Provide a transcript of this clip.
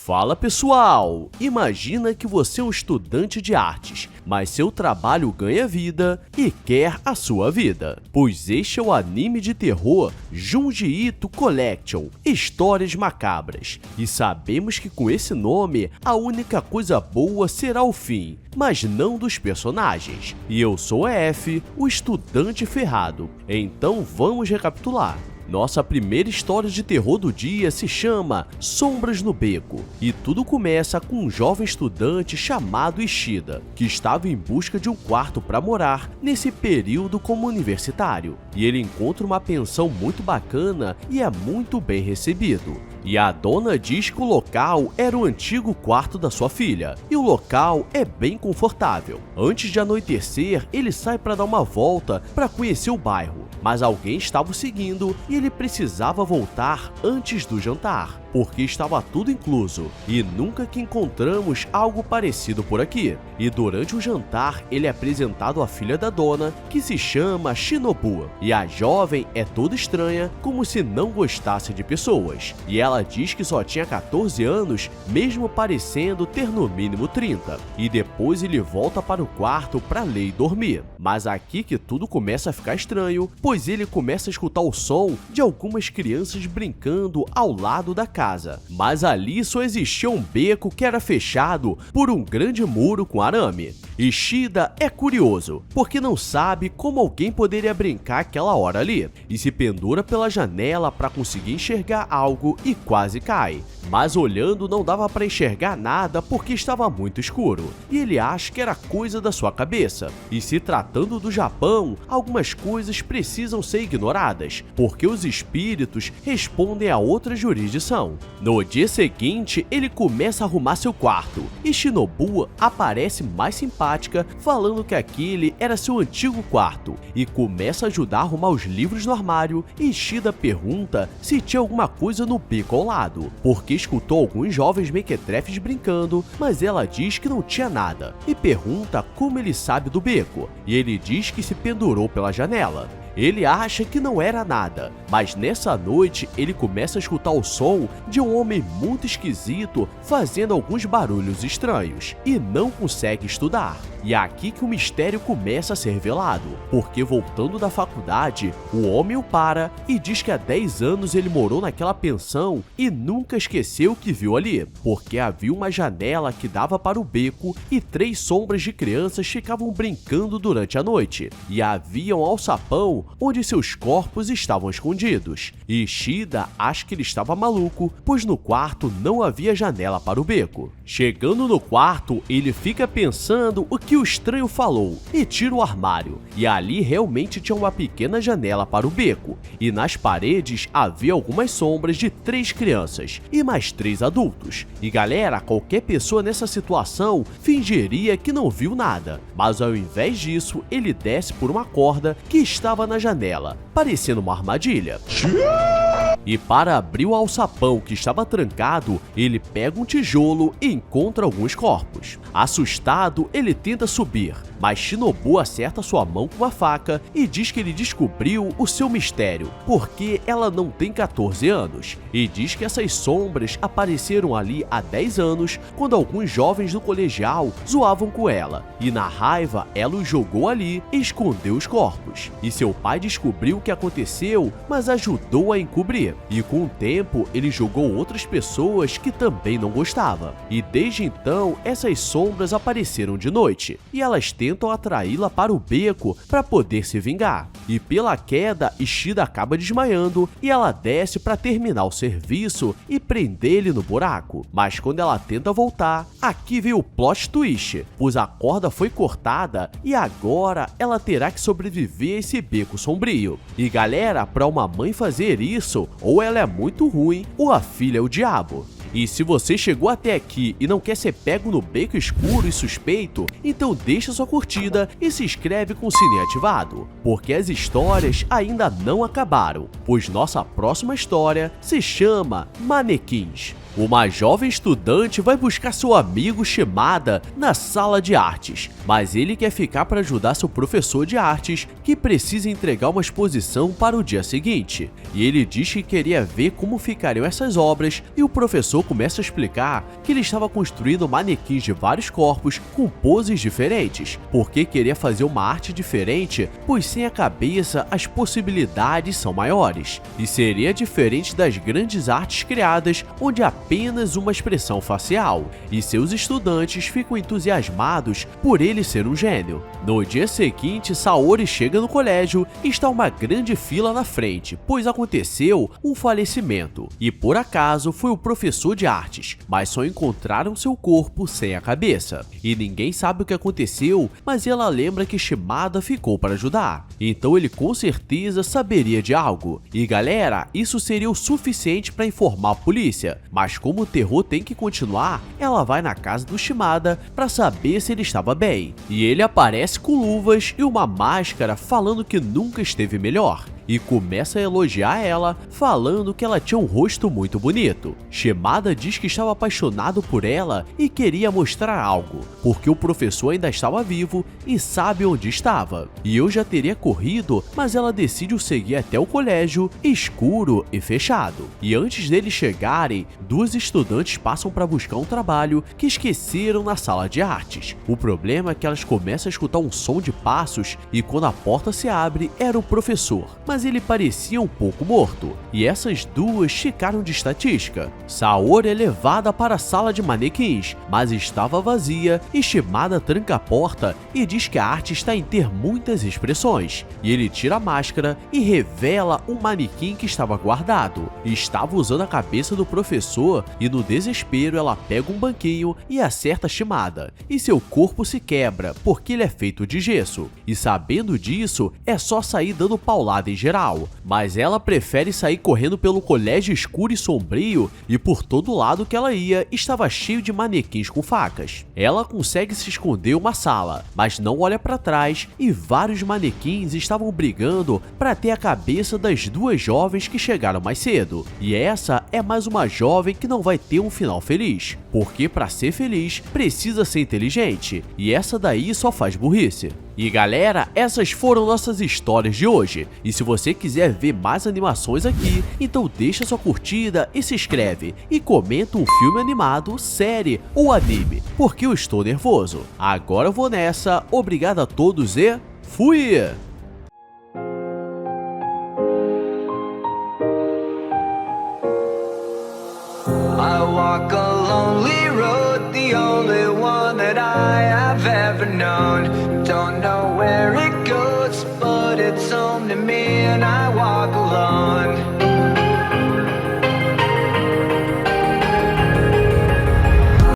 Fala pessoal! Imagina que você é um estudante de artes, mas seu trabalho ganha vida e quer a sua vida. Pois este é o anime de terror Junji Ito Collection, Histórias Macabras. E sabemos que com esse nome, a única coisa boa será o fim, mas não dos personagens. E eu sou F, o estudante ferrado. Então vamos recapitular. Nossa primeira história de terror do dia se chama Sombras no Beco, e tudo começa com um jovem estudante chamado Ishida, que estava em busca de um quarto para morar nesse período como universitário, e ele encontra uma pensão muito bacana e é muito bem recebido. E a dona diz que o local era o antigo quarto da sua filha, e o local é bem confortável. Antes de anoitecer, ele sai para dar uma volta para conhecer o bairro, mas alguém estava o seguindo e ele precisava voltar antes do jantar, porque estava tudo incluso, e nunca que encontramos algo parecido por aqui. E durante o jantar, ele é apresentado à filha da dona, que se chama Shinobu, e a jovem é toda estranha, como se não gostasse de pessoas, e ela diz que só tinha 14 anos, mesmo parecendo ter no mínimo 30, e depois ele volta para o quarto para ler e dormir. Mas aqui que tudo começa a ficar estranho, pois ele começa a escutar o som de algumas crianças brincando ao lado da casa, mas ali só existia um beco que era fechado por um grande muro com arame. Ishida é curioso, porque não sabe como alguém poderia brincar aquela hora ali, e se pendura pela janela para conseguir enxergar algo e quase cai. Mas olhando não dava para enxergar nada porque estava muito escuro, e ele acha que era coisa da sua cabeça. E se tratando do Japão, algumas coisas precisam ser ignoradas, porque os espíritos respondem a outra jurisdição. No dia seguinte, ele começa a arrumar seu quarto, e Shinobu aparece mais simpática, falando que aquele era seu antigo quarto, e começa a ajudar a arrumar os livros no armário. E Ishida pergunta se tinha alguma coisa no beco ao lado, porque escutou alguns jovens mequetrefes brincando, mas ela diz que não tinha nada, e pergunta como ele sabe do beco, e ele diz que se pendurou pela janela. Ele acha que não era nada, mas nessa noite ele começa a escutar o som de um homem muito esquisito fazendo alguns barulhos estranhos e não consegue estudar. E é aqui que o mistério começa a ser velado, porque voltando da faculdade, o homem o para e diz que há 10 anos ele morou naquela pensão e nunca esqueceu o que viu ali, porque havia uma janela que dava para o beco e 3 sombras de crianças ficavam brincando durante a noite, e havia um alçapão onde seus corpos estavam escondidos. E Ishida acha que ele estava maluco, pois no quarto não havia janela para o beco. Chegando no quarto, ele fica pensando o que o estranho falou e tira o armário, e ali realmente tinha uma pequena janela para o beco, e nas paredes havia algumas sombras de 3 crianças e mais 3 adultos. E galera, qualquer pessoa nessa situação fingiria que não viu nada, mas ao invés disso, ele desce por uma corda que estava na janela, parecendo uma armadilha. E para abrir o alçapão que estava trancado, ele pega um tijolo e encontra alguns corpos. Assustado, ele tenta subir, mas Shinobu acerta sua mão com uma faca e diz que ele descobriu o seu mistério, porque ela não tem 14 anos, e diz que essas sombras apareceram ali há 10 anos, quando alguns jovens do colegial zoavam com ela, e na raiva ela os jogou ali e escondeu os corpos. E seu pai descobriu o que aconteceu, mas ajudou a encobrir, e com o tempo ele jogou outras pessoas que também não gostava, e desde então essas sombras apareceram de noite, e elas tentam atraí-la para o beco para poder se vingar. E pela queda, Ishida acaba desmaiando e ela desce para terminar o serviço e prender ele no buraco. Mas quando ela tenta voltar, aqui veio o plot twist, pois a corda foi cortada e agora ela terá que sobreviver a esse beco sombrio. E galera, para uma mãe fazer isso, ou ela é muito ruim ou a filha é o diabo. E se você chegou até aqui e não quer ser pego no beco escuro e suspeito, então deixa sua curtida e se inscreve com o sininho ativado, porque as histórias ainda não acabaram, pois nossa próxima história se chama Manequins. Uma jovem estudante vai buscar seu amigo Shimada na sala de artes, mas ele quer ficar para ajudar seu professor de artes, que precisa entregar uma exposição para o dia seguinte. E ele diz que queria ver como ficariam essas obras, e o professor começa a explicar que ele estava construindo manequins de vários corpos com poses diferentes, porque queria fazer uma arte diferente, pois sem a cabeça as possibilidades são maiores, e seria diferente das grandes artes criadas, onde apenas uma expressão facial, e seus estudantes ficam entusiasmados por ele ser um gênio. No dia seguinte, Saori chega no colégio e está uma grande fila na frente, pois aconteceu um falecimento, e por acaso foi o professor de artes, mas só encontraram seu corpo sem a cabeça. E ninguém sabe o que aconteceu, mas ela lembra que Shimada ficou para ajudar, então ele com certeza saberia de algo. E galera, isso seria o suficiente para informar a polícia, mas como o terror tem que continuar, ela vai na casa do Shimada para saber se ele estava bem, e ele aparece com luvas e uma máscara falando que nunca esteve melhor, e começa a elogiar ela, falando que ela tinha um rosto muito bonito. Shimada diz que estava apaixonado por ela e queria mostrar algo, porque o professor ainda estava vivo e sabe onde estava. E eu já teria corrido, mas ela decide o seguir até o colégio, escuro e fechado. E antes deles chegarem, duas estudantes passam para buscar um trabalho que esqueceram na sala de artes. O problema é que elas começam a escutar um som de passos, e quando a porta se abre, era o professor, mas ele parecia um pouco morto, e essas duas ficaram de estatística. Saori é levada para a sala de manequins, mas estava vazia, e Shimada tranca a porta e diz que a arte está em ter muitas expressões, e ele tira a máscara e revela um manequim que estava guardado. Estava usando a cabeça do professor, e no desespero ela pega um banquinho e acerta Shimada, e seu corpo se quebra porque ele é feito de gesso, e sabendo disso, é só sair dando paulada em geral, mas ela prefere sair correndo pelo colégio escuro e sombrio, e por todo lado que ela ia estava cheio de manequins com facas. Ela consegue se esconder em uma sala, mas não olha para trás, e vários manequins estavam brigando para ter a cabeça das duas jovens que chegaram mais cedo. E essa é mais uma jovem que não vai ter um final feliz, porque para ser feliz precisa ser inteligente, e essa daí só faz burrice. E galera, essas foram nossas histórias de hoje, e se você quiser ver mais animações aqui, então deixa sua curtida e se inscreve, e comenta um filme animado, série ou anime, porque eu estou nervoso. Agora eu vou nessa, obrigado a todos e fui! I walk a lonely road.